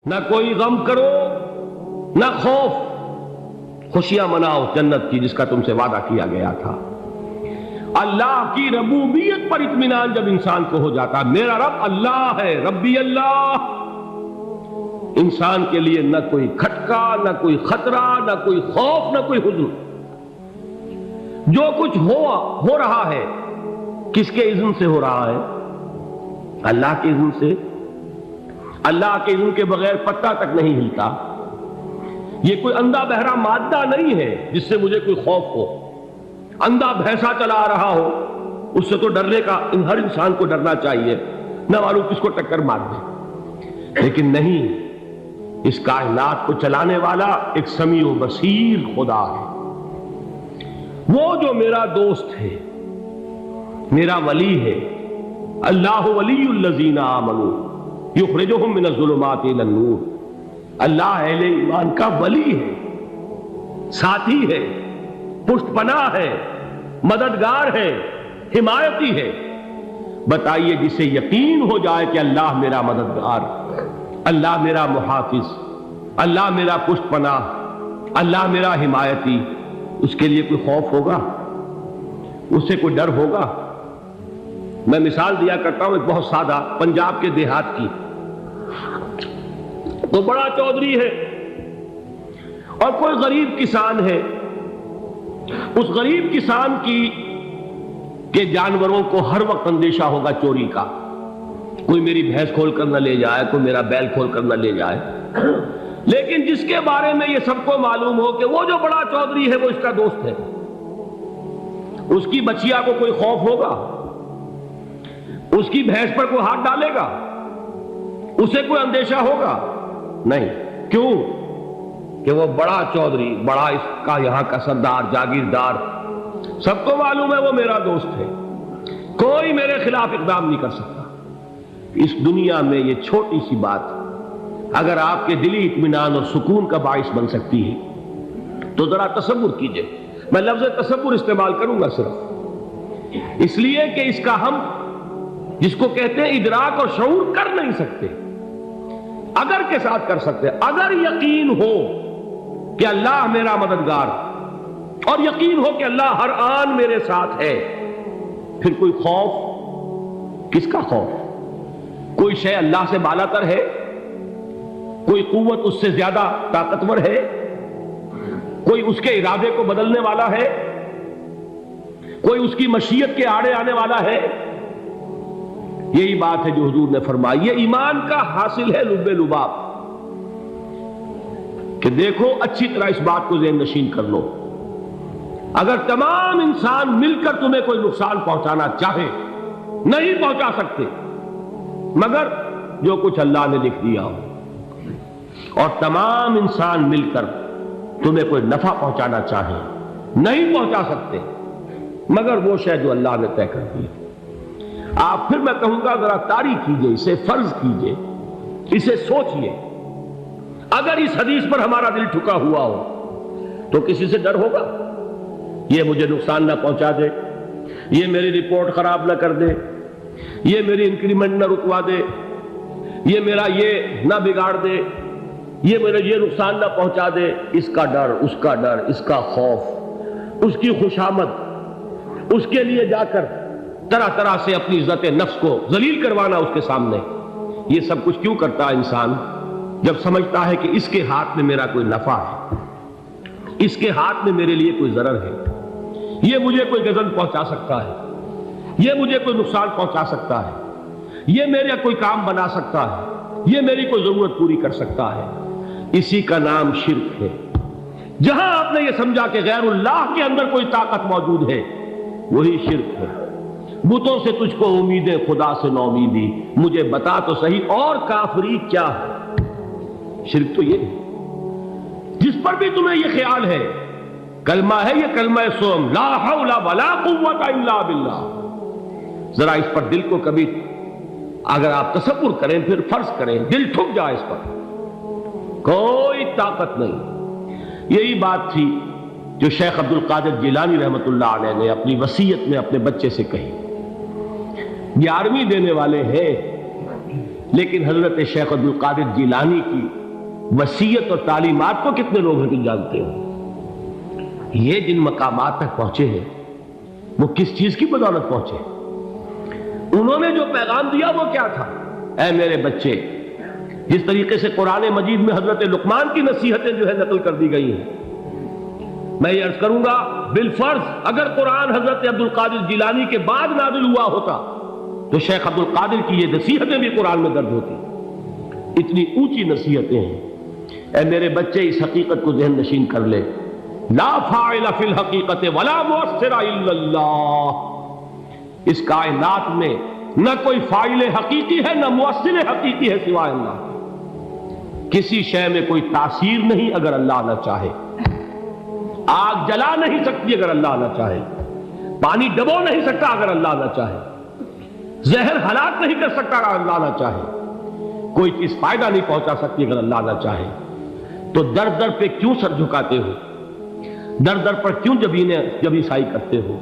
نہ کوئی غم کرو نہ خوف، خوشیاں مناؤ جنت کی جس کا تم سے وعدہ کیا گیا تھا۔ اللہ کی ربوبیت پر اطمینان جب انسان کو ہو جاتا، میرا رب اللہ ہے، ربی اللہ، انسان کے لیے نہ کوئی کھٹکا، نہ کوئی خطرہ، نہ کوئی خوف، نہ کوئی حزن۔ جو کچھ ہو رہا ہے کس کے اذن سے ہو رہا ہے؟ اللہ کے اذن سے۔ اللہ کے اذن کے بغیر پتہ تک نہیں ہلتا۔ یہ کوئی اندھا بہرا مادہ نہیں ہے جس سے مجھے کوئی خوف ہو۔ اندھا بھینسا چلا آ رہا ہو اس سے تو ڈرنے کا ہر انسان کو ڈرنا چاہیے، نہ معلوم کس کو ٹکر مار دے۔ لیکن نہیں، اس کائنات کو چلانے والا ایک سمیع و بصیر خدا ہے۔ وہ جو میرا دوست ہے، میرا ولی ہے۔ اللہ ولی الذین آمنوا یخرجہم من الظلمات الی النور۔ اللہ اہل ایمان کا ولی ہے، ساتھی ہے، پشت پناہ ہے، مددگار ہے، حمایتی ہے۔ بتائیے جسے یقین ہو جائے کہ اللہ میرا مددگار، اللہ میرا محافظ، اللہ میرا پشت پناہ، اللہ میرا حمایتی، اس کے لیے کوئی خوف ہوگا؟ اس سے کوئی ڈر ہوگا؟ میں مثال دیا کرتا ہوں ایک بہت سادہ، پنجاب کے دیہات کی۔ تو بڑا چودھری ہے اور کوئی غریب کسان ہے۔ اس غریب کسان کے جانوروں کو ہر وقت اندیشہ ہوگا چوری کا، کوئی میری بھینس کھول کر نہ لے جائے، کوئی میرا بیل کھول کر نہ لے جائے۔ لیکن جس کے بارے میں یہ سب کو معلوم ہو کہ وہ جو بڑا چودھری ہے وہ اس کا دوست ہے، اس کی بچیا کو کوئی خوف ہوگا؟ اس کی بھینس پر کوئی ہاتھ ڈالے گا؟ اسے کوئی اندیشہ ہوگا؟ نہیں۔ کیوں؟ کہ وہ بڑا چودھری، بڑا اس کا یہاں کا سردار، جاگیردار، سب کو معلوم ہے وہ میرا دوست ہے، کوئی میرے خلاف اقدام نہیں کر سکتا۔ اس دنیا میں یہ چھوٹی سی بات اگر آپ کے دلی اطمینان اور سکون کا باعث بن سکتی ہے تو ذرا تصور کیجئے۔ میں لفظ تصور استعمال کروں گا صرف اس لیے کہ اس کا ہم جس کو کہتے ہیں ادراک اور شعور کر نہیں سکتے، اگر کے ساتھ کر سکتے۔ اگر یقین ہو کہ اللہ میرا مددگار اور یقین ہو کہ اللہ ہر آن میرے ساتھ ہے، پھر کوئی خوف؟ کس کا خوف؟ کوئی شے اللہ سے بالا تر ہے؟ کوئی قوت اس سے زیادہ طاقتور ہے؟ کوئی اس کے ارادے کو بدلنے والا ہے؟ کوئی اس کی مشیت کے آڑے آنے والا ہے؟ یہی بات ہے جو حضور نے فرمائی، یہ ایمان کا حاصل ہے لب لباب، کہ دیکھو اچھی طرح اس بات کو ذہن نشین کر لو۔ اگر تمام انسان مل کر تمہیں کوئی نقصان پہنچانا چاہے، نہیں پہنچا سکتے مگر جو کچھ اللہ نے لکھ دیا ہو، اور تمام انسان مل کر تمہیں کوئی نفع پہنچانا چاہے، نہیں پہنچا سکتے مگر وہ شے جو اللہ نے طے کر دی۔ آپ پھر میں کہوں گا ذرا طاری کیجئے، اسے فرض کیجئے، اسے سوچئے۔ اگر اس حدیث پر ہمارا دل ٹھکا ہوا ہو تو کسی سے ڈر ہوگا؟ یہ مجھے نقصان نہ پہنچا دے، یہ میری رپورٹ خراب نہ کر دے، یہ میری انکریمنٹ نہ رکوا دے، یہ میرا یہ نہ بگاڑ دے، یہ میرا یہ نقصان نہ پہنچا دے۔ اس کا ڈر، اس کا ڈر، اس کا خوف، اس کی خوشامد، اس کے لیے جا کر طرح طرح سے اپنی عزت نفس کو ذلیل کروانا اس کے سامنے، یہ سب کچھ کیوں کرتا ہے انسان؟ جب سمجھتا ہے کہ اس کے ہاتھ میں میرا کوئی نفع ہے، اس کے ہاتھ میں میرے لیے کوئی ضرر ہے، یہ مجھے کوئی غضب پہنچا سکتا ہے، یہ مجھے کوئی نقصان پہنچا سکتا ہے، یہ میرا کوئی کام بنا سکتا ہے، یہ میری کوئی ضرورت پوری کر سکتا ہے، اسی کا نام شرک ہے۔ جہاں آپ نے یہ سمجھا کہ غیر اللہ کے اندر کوئی طاقت موجود ہے، وہی شرک ہے۔ بتوں سے تجھ کو امیدیں، خدا سے نو امیدی، مجھے بتا تو صحیح اور کافری کیا ہے؟ شرک تو یہ ہے۔ جس پر بھی تمہیں یہ خیال ہے، کلمہ ہے یہ کلمہ سوم، لا حول ولا قوت الا باللہ، ذرا اس پر دل کو کبھی اگر آپ تصور کریں، پھر فرض کریں، دل ٹھک جائے اس پر، کوئی طاقت نہیں۔ یہی بات تھی جو شیخ عبد القادر جیلانی رحمۃ اللہ علیہ نے اپنی وصیت میں اپنے بچے سے کہی۔ 11ویں دینے والے ہیں، لیکن حضرت شیخ عبد القادر جیلانی کی وصیت اور تعلیمات کو کتنے لوگ ہیں جانتے ہو؟ یہ جن مقامات تک پہنچے ہیں وہ کس چیز کی بدولت پہنچے؟ انہوں نے جو پیغام دیا وہ کیا تھا؟ اے میرے بچے، جس طریقے سے قرآن مجید میں حضرت لقمان کی نصیحتیں جو ہے نقل کر دی گئی ہیں، میں یہ عرض کروں گا بالفرض اگر قرآن حضرت عبد القادر جیلانی کے بعد نازل ہوا ہوتا تو شیخ عبد القادر کی یہ نصیحتیں بھی قرآن میں درج ہوتی۔ اتنی اونچی نصیحتیں ہیں۔ اے میرے بچے، اس حقیقت کو ذہن نشین کر لے، لا فاعل فی الحقیقت ولا مؤثر الا اللہ۔ اس کائنات میں نہ کوئی فاعل حقیقی ہے نہ مؤثر حقیقی ہے سوائے اللہ۔ کسی شے میں کوئی تاثیر نہیں اگر اللہ نہ چاہے۔ آگ جلا نہیں سکتی اگر اللہ نہ چاہے، پانی ڈبو نہیں سکتا اگر اللہ نہ چاہے، زہر ہلاک نہیں کر سکتا اگر اللہ نہ چاہے، کوئی چیز فائدہ نہیں پہنچا سکتی اگر اللہ نہ چاہے۔ تو در در پہ کیوں سر جھکاتے ہو؟ در در پر کیوں جبیں سائی کرتے ہو؟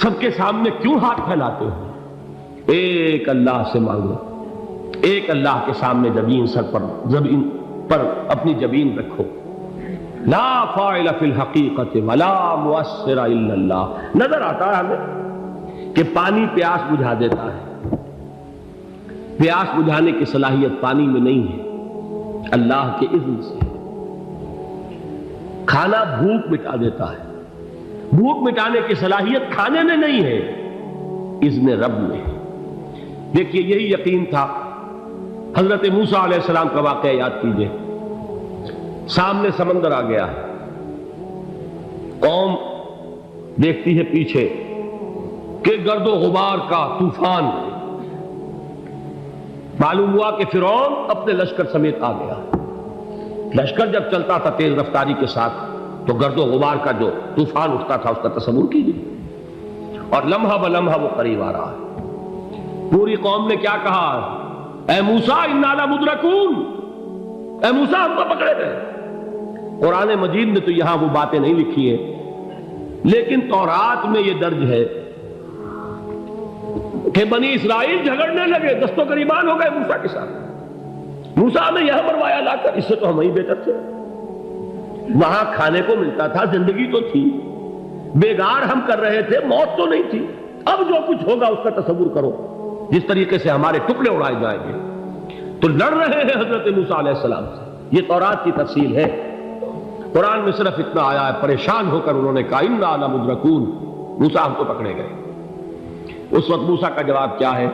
سب کے سامنے کیوں ہاتھ پھیلاتے ہو؟ ایک اللہ سے مانگو، ایک اللہ کے سامنے زمین پر اپنی جبین رکھو۔ لا فاعل فی الحقیقت ولا مؤثر الا اللہ۔ نظر آتا ہے ہمیں کہ پانی پیاس بجھا دیتا ہے، پیاس بجھانے کی صلاحیت پانی میں نہیں ہے، اللہ کے اذن سے۔ کھانا بھوک مٹا دیتا ہے، بھوک مٹانے کی صلاحیت کھانے میں نہیں ہے، اذن رب میں ہے۔ دیکھیے یہی یقین تھا حضرت موسیٰ علیہ السلام کا واقعہ یاد کیجئے۔ سامنے سمندر آ گیا ہے، قوم دیکھتی ہے پیچھے کہ گرد و غبار کا طوفان، معلوم ہوا کہ فرعون اپنے لشکر سمیت آ گیا۔ لشکر جب چلتا تھا تیز رفتاری کے ساتھ تو گرد و غبار کا جو طوفان اٹھتا تھا اس کا تصور کیجیے، اور لمحہ بلمحہ وہ قریب آ رہا ہے۔ پوری قوم نے کیا کہا؟ اے موسیٰ انا لمدرکون، اے موسیٰ ہم کو پکڑے گئے۔ قرآن مجید نے تو یہاں وہ باتیں نہیں لکھی ہیں، لیکن تورات میں یہ درج ہے کہ بنی اسرائیل جھگڑنے لگے، دست و گریبان ہو گئے موسیٰ کے ساتھ۔ موسیٰ نے یہاں مروایا لا کر، اس سے تو ہم ہی بہتر تھے، وہاں کھانے کو ملتا تھا، زندگی تو تھی، بیگار ہم کر رہے تھے، موت تو نہیں تھی۔ اب جو کچھ ہوگا اس کا تصور کرو، جس طریقے سے ہمارے ٹکڑے اڑائے جائیں گے۔ تو لڑ رہے ہیں حضرت موسیٰ علیہ السلام سے۔ یہ تورات کی تفصیل ہے، قرآن میں صرف اتنا آیا ہے، پریشان ہو کر انہوں نے کہا انا لمدرکون، موسیٰ ہم کو پکڑے گئے۔ اس وقت موسیٰ کا جواب کیا ہے؟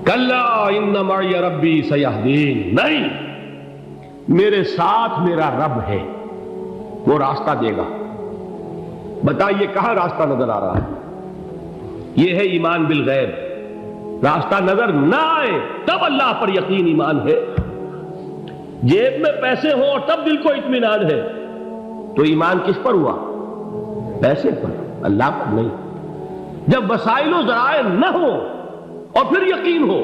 کلا ان معی ربی سیہدین، نہیں، میرے ساتھ میرا رب ہے، وہ راستہ دے گا۔ بتائیے کہاں راستہ نظر آ رہا ہے؟ یہ ہے ایمان بالغیب۔ راستہ نظر نہ آئے تب اللہ پر یقین ایمان ہے۔ جیب میں پیسے ہوں اور تب دل کو اطمینان ہے تو ایمان کس پر ہوا؟ پیسے پر، اللہ پر نہیں۔ جب وسائل و ذرائع نہ ہو اور پھر یقین ہو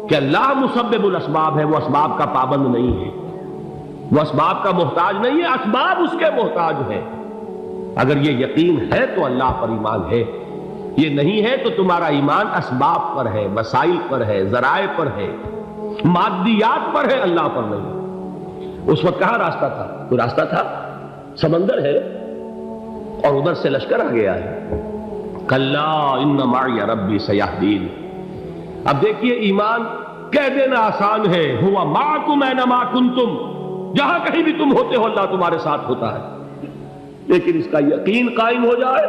کہ اللہ مسبب الاسباب ہے، وہ اسباب کا پابند نہیں ہے، وہ اسباب کا محتاج نہیں ہے، اسباب اس کے محتاج ہے۔ اگر یہ یقین ہے تو اللہ پر ایمان ہے، یہ نہیں ہے تو تمہارا ایمان اسباب پر ہے، وسائل پر ہے، ذرائع پر ہے، مادیات پر ہے، اللہ پر نہیں۔ اس وقت کہاں راستہ تھا؟ کوئی راستہ تھا؟ سمندر ہے اور ادھر سے لشکر آ گیا ہے۔ کلا ان معی ربی سیہدین۔ اب دیکھیے ایمان کہہ دینا آسان ہے، ہوا معکم اینما کنتم، جہاں کہیں بھی تم ہوتے ہو اللہ تمہارے ساتھ ہوتا ہے، لیکن اس کا یقین قائم ہو جائے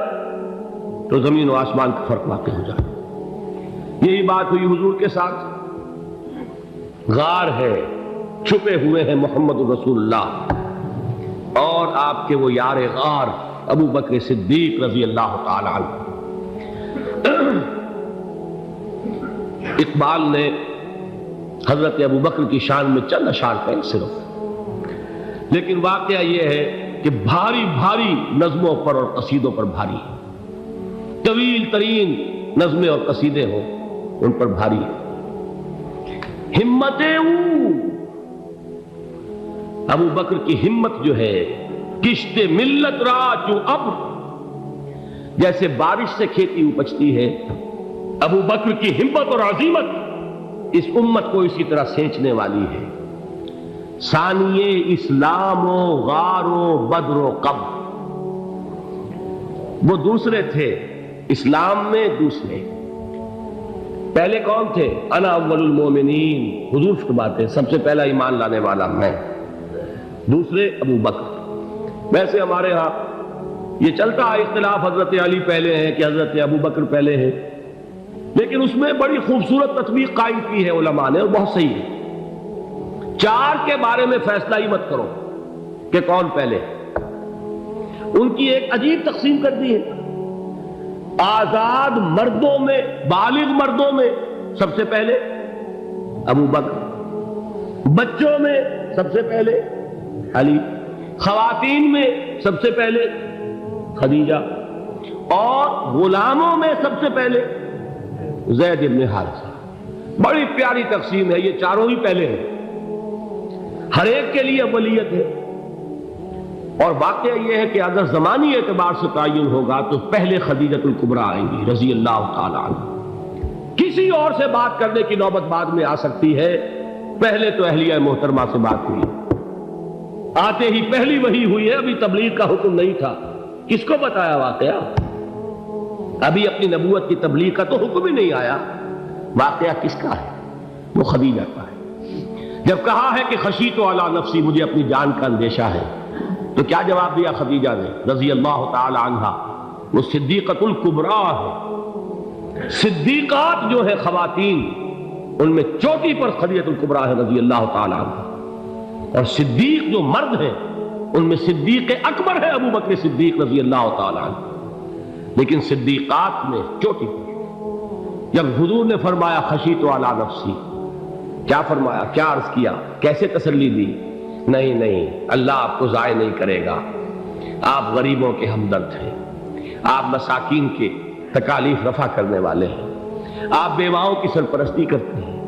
تو زمین و آسمان کا فرق واقع ہو جائے۔ یہی بات ہوئی حضور کے ساتھ۔ غار ہے، چھپے ہوئے ہیں محمد رسول اللہ اور آپ کے وہ یار غار ابو بکر صدیق رضی اللہ تعالی عنہ۔ اقبال نے حضرت ابو بکر کی شان میں چند اشعار کہیں صرف، لیکن واقعہ یہ ہے کہ بھاری بھاری نظموں پر اور قصیدوں پر بھاری ہے، طویل ترین نظمیں اور قصیدے ہوں ان پر بھاری ہے۔ ہمتیں ابو بکر کی ہمت جو ہے، کشت ملت را چوں ابر، جیسے بارش سے کھیتی اپجتی ہے، ابو بکر کی ہمت اور عزیمت اس امت کو اسی طرح سینچنے والی ہے۔ ثانیے اسلام و غار و بدر و قبر، وہ دوسرے تھے اسلام میں، دوسرے پہلے کون تھے؟ انا اول المومنین، حضور فرماتے ہیں سب سے پہلا ایمان لانے والا میں، دوسرے ابو بکر۔ ویسے ہمارے ہاں یہ چلتا ہے اختلاف، حضرت علی پہلے ہیں کہ حضرت ابو بکر پہلے ہیں، لیکن اس میں بڑی خوبصورت تطبیق قائم کی ہے علماء نے، اور بہت صحیح ہے۔ چار کے بارے میں فیصلہ ہی مت کرو کہ کون پہلے، ان کی ایک عجیب تقسیم کر دی ہے۔ آزاد مردوں میں، بالغ مردوں میں سب سے پہلے ابو بکر، بچوں میں سب سے پہلے علی، خواتین میں سب سے پہلے خدیجہ، اور غلاموں میں سب سے پہلے زید بن حارثہ۔ بڑی پیاری تقسیم ہے، یہ چاروں ہی پہلے ہیں، ہر ایک کے لیے اولیت ہے۔ اور واقعہ یہ ہے کہ اگر زمانی اعتبار سے تعین ہوگا تو پہلے خدیجۃ الکبریٰ آئیں گی رضی اللہ تعالی عنہ، کسی اور سے بات کرنے کی نوبت بعد میں آ سکتی ہے، پہلے تو اہلیہ محترمہ سے بات ہوئی، آتے ہی پہلی وحی ہوئی ہے، ابھی تبلیغ کا حکم نہیں تھا۔ کس کو بتایا واقعہ؟ ابھی اپنی نبوت کی تبلیغ کا تو حکم ہی نہیں آیا، واقعہ کس کا ہے؟ وہ خدیجہ کا ہے۔ جب کہا ہے کہ خشیت علی نفسی، مجھے اپنی جان کا اندیشہ ہے، تو کیا جواب دیا خدیجہ نے رضی اللہ تعالی عنہا؟ وہ صدیقۃ الکبریٰ ہے، صدیقات جو ہے خواتین ان میں چوٹی پر خدیجۃ الکبریٰ ہے رضی اللہ تعالی عنہا، اور صدیق جو مرد ہیں ان میں صدیق اکبر ہے ابو بکر صدیق رضی اللہ تعالی عنہ، لیکن صدیقات میں چوٹی پر۔ جب حضور نے فرمایا خشیت علی نفسی، کیا فرمایا، کیا عرض کیا، کیسے تسلی دی؟ نہیں نہیں، اللہ آپ کو ضائع نہیں کرے گا، آپ غریبوں کے ہمدرد ہیں، آپ مساکین کے تکالیف رفع کرنے والے ہیں، آپ بیواؤں کی سرپرستی کرتے ہیں،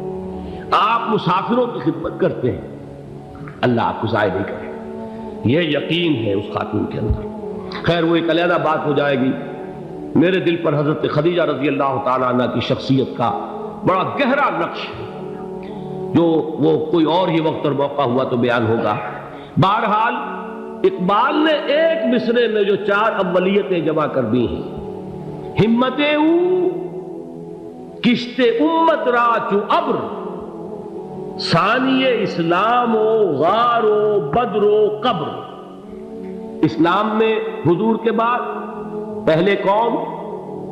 آپ مسافروں کی خدمت کرتے ہیں، اللہ آپ کو ضائع نہیں کرے گا۔ یہ یقین ہے اس خاتون کے اندر۔ خیر وہ ایک علیحدہ بات ہو جائے گی۔ میرے دل پر حضرت خدیجہ رضی اللہ تعالیٰ عنہ کی شخصیت کا بڑا گہرا نقش ہے، جو وہ کوئی اور ہی وقت اور موقع ہوا تو بیان ہوگا۔ بہرحال اقبال نے ایک مصرے میں جو چار اولیتیں جمع کر دی ہیں، ہمتیں او کشت امت را چو ابر، ثانی اسلام و غار و بدر و قبر۔ اسلام میں حضور کے بعد پہلے کون؟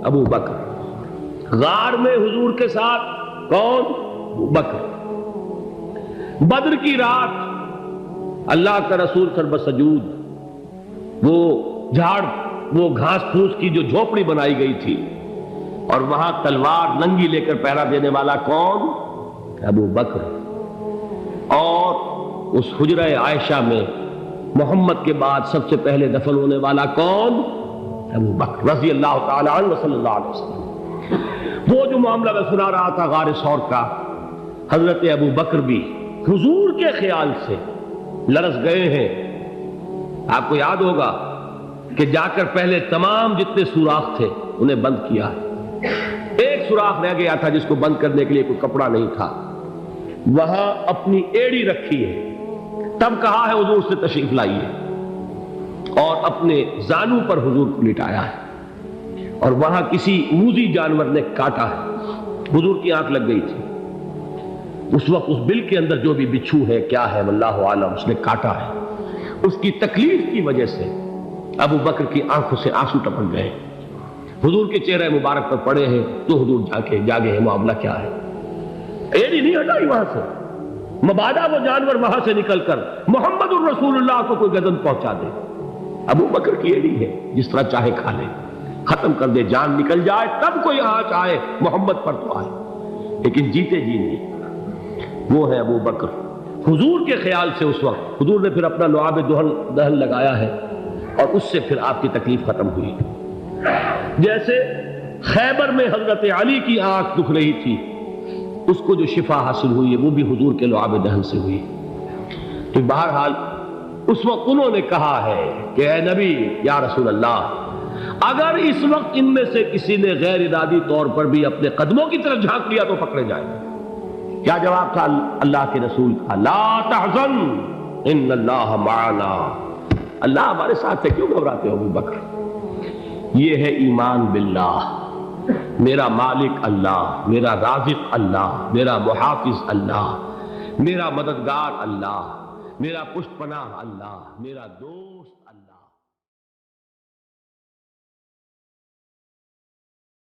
ابو بکر۔ غار میں حضور کے ساتھ کون؟ ابو بکر۔ بدر کی رات اللہ کا رسول سربسجود وہ جھاڑ، وہ گھاس پھوس کی جو جھوپڑی بنائی گئی تھی، اور وہاں تلوار ننگی لے کر پہرا دینے والا کون؟ ابو بکر۔ اور اس حجرہ عائشہ میں محمد کے بعد سب سے پہلے دفن ہونے والا کون؟ ابو بکر رضی اللہ تعالی عنہ وصلی اللہ علیہ وسلم۔ وہ جو معاملہ میں سنا رہا تھا غار ثور کا، حضرت ابو بکر بھی حضور کے خیال سے لرز گئے ہیں۔ آپ کو یاد ہوگا کہ جا کر پہلے تمام جتنے سوراخ تھے انہیں بند کیا ہے، ایک سوراخ رہ گیا تھا جس کو بند کرنے کے لیے کوئی کپڑا نہیں تھا، وہاں اپنی ایڑی رکھی ہے، تب کہا ہے حضور سے تشریف لائیے، اور اپنے زانو پر حضور کو لٹایا ہے، اور وہاں کسی موذی جانور نے کاٹا ہے، حضور کی آنکھ لگ گئی تھی، اس وقت اس بل کے اندر جو بھی بچھو ہے کیا ہے واللہ عالم، اس نے کاٹا ہے، اس کی تکلیف کی وجہ سے ابو بکر کی آنکھوں سے آنسو ٹپک گئے، حضور کے چہرے مبارک پر پڑے ہیں، تو حضور جاگے ہیں، معاملہ کیا ہے؟ ایڑی نہیں ہٹائی وہاں سے، مبادا وہ جانور وہاں سے نکل کر محمد الرسول اللہ کو کوئی گزن پہنچا دے، ابو بکر کی ایڑی ہے، جس طرح چاہے کھا لے، ختم کر دے، جان نکل جائے تب کوئی آنچ آئے، محمد پر تو آئے، لیکن جیتے جی نہیں۔ وہ ہے ابو بکر۔ حضور کے خیال سے اس وقت حضور نے پھر اپنا لعاب دہن لگایا ہے، اور اس سے پھر آپ کی تکلیف ختم ہوئی۔ جیسے خیبر میں حضرت علی کی آنکھ دکھ رہی تھی، اس کو جو شفا حاصل ہوئی ہے وہ بھی حضور کے لعاب دہن سے ہوئی۔ تو بہرحال اس وقت انہوں نے کہا ہے کہ اے نبی یا رسول اللہ، اگر اس وقت ان میں سے کسی نے غیر ارادی طور پر بھی اپنے قدموں کی طرف جھانک لیا تو پکڑے جائیں گے، کیا جواب تھا اللہ کے رسول کا؟ لا تحزن ان اللہ معنا، اللہ ہمارے ساتھ ہے، کیوں گھبراتے ہو ابو بکر؟ یہ ہے ایمان باللہ، میرا مالک اللہ، میرا رازق اللہ، میرا محافظ اللہ، میرا مددگار اللہ، میرا پشت پناہ اللہ، میرا دوست اللہ۔